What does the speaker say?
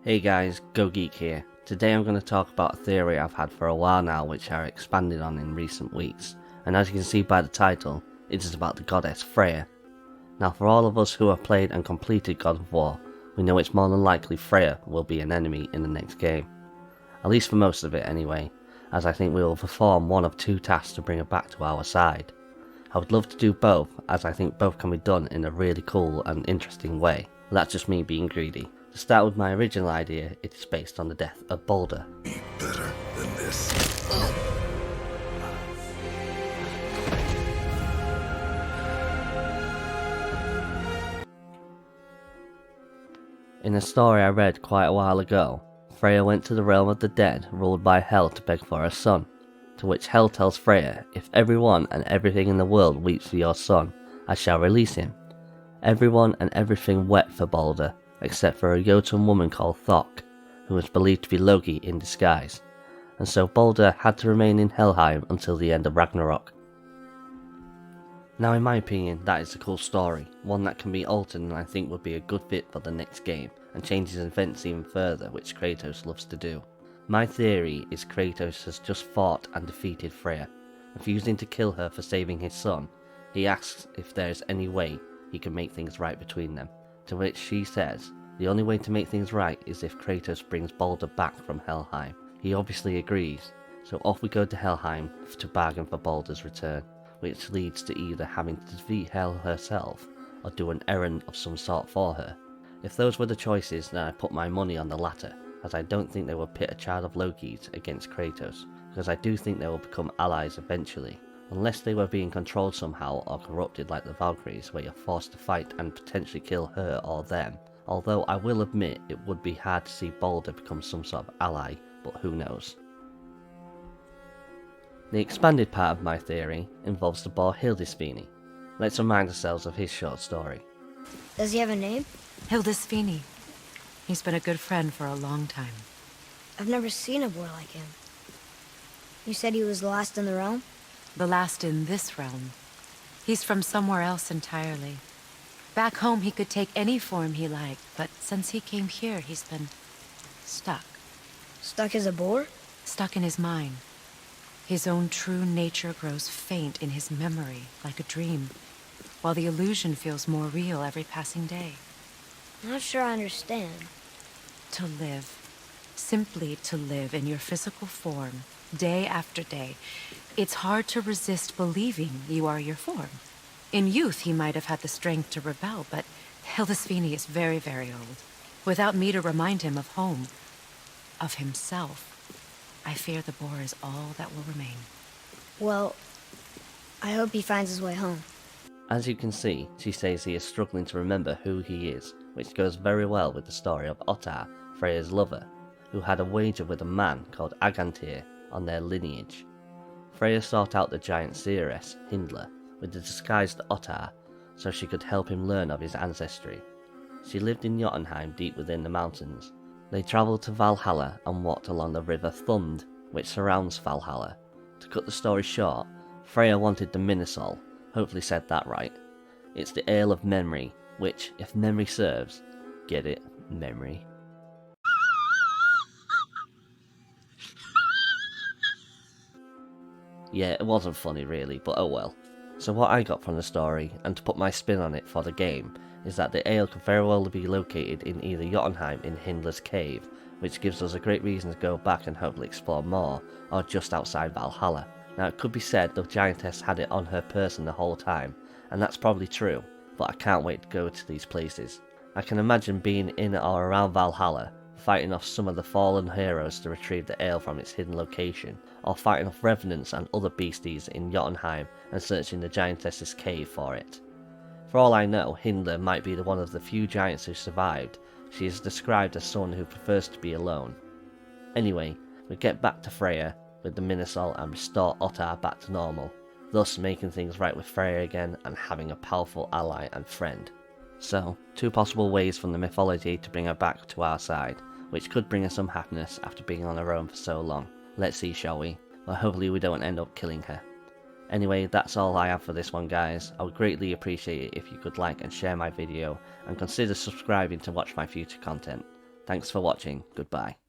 Hey guys, Go Geek here. Today I'm going to talk about a theory I've had for a while now which I expanded on in recent weeks, and as you can see by the title, it is about the goddess Freya. Now for all of us who have played and completed God of War, we know it's more than likely Freya will be an enemy in the next game. At least for most of it anyway, as I think we will perform one of two tasks to bring her back to our side. I would love to do both, as I think both can be done in a really cool and interesting way. That's just me being greedy. To start with my original idea, it is based on the death of Baldur. Be better than this. In a story I read quite a while ago, Freya went to the realm of the dead ruled by Hel to beg for her son, to which Hel tells Freya, if everyone and everything in the world weeps for your son, I shall release him. Everyone and everything wept for Baldur, except for a Jotun woman called Thok, who was believed to be Loki in disguise, and so Baldur had to remain in Helheim until the end of Ragnarok. Now in my opinion, that is a cool story, one that can be altered and I think would be a good fit for the next game, and changes events even further, which Kratos loves to do. My theory is Kratos has just fought and defeated Freya. Refusing to kill her for saving his son, he asks if there is any way he can make things right between them, to which she says, the only way to make things right is if Kratos brings Baldur back from Helheim. He obviously agrees, so off we go to Helheim to bargain for Baldur's return, which leads to either having to defeat Hel herself, or do an errand of some sort for her. If those were the choices, then I put my money on the latter, as I don't think they will pit a child of Loki's against Kratos, because I do think they will become allies eventually, unless they were being controlled somehow or corrupted like the Valkyries, where you're forced to fight and potentially kill her or them. Although I will admit it would be hard to see Baldur become some sort of ally, but who knows. The expanded part of my theory involves the boar Hildisvini. Let's remind ourselves of his short story. Does he have a name? Hildisvini. He's been a good friend for a long time. I've never seen a boar like him. You said he was the last in the realm? The last in this realm. He's from somewhere else entirely. Back home he could take any form he liked, but since he came here he's been stuck. Stuck as a boar? Stuck in his mind. His own true nature grows faint in his memory, like a dream, while the illusion feels more real every passing day. I'm not sure I understand. To live. Simply to live in your physical form, day after day. It's hard to resist believing you are your form. In youth, he might have had the strength to rebel, but Hildisvini is very, very old. Without me to remind him of home, of himself, I fear the boar is all that will remain. Well, I hope he finds his way home. As you can see, she says he is struggling to remember who he is, which goes very well with the story of Otter, Freya's lover, who had a wager with a man called Agantir on their lineage. Freya sought out the Giantess Hyndla with the disguised Otter so she could help him learn of his ancestry. She lived in Jotunheim deep within the mountains. They travelled to Valhalla and walked along the river Thund, which surrounds Valhalla. To cut the story short, Freya wanted the Minnesol, hopefully said that right. It's the Ale of Memory, which, if memory serves, get it, memory. Yeah, it wasn't funny really, but oh well. So what I got from the story, and to put my spin on it for the game, is that the ale could very well be located in either Jotunheim in Hyndla's cave, which gives us a great reason to go back and hopefully explore more, or just outside Valhalla. Now it could be said the Giantess had it on her person the whole time, and that's probably true, but I can't wait to go to these places. I can imagine being in or around Valhalla, fighting off some of the fallen heroes to retrieve the ale from its hidden location, or fighting off revenants and other beasties in Jotunheim and searching the Giantess's cave for it. For all I know, Hyndla might be one of the few giants who survived. She is described as someone who prefers to be alone. Anyway, we get back to Freya with the Minnesol and restore Otter back to normal, thus making things right with Freya again and having a powerful ally and friend. So, two possible ways from the mythology to bring her back to our side, which could bring her some happiness after being on her own for so long. Let's see, shall we? Well, hopefully we don't end up killing her. Anyway, that's all I have for this one, guys. I would greatly appreciate it if you could like and share my video, and consider subscribing to watch my future content. Thanks for watching. Goodbye.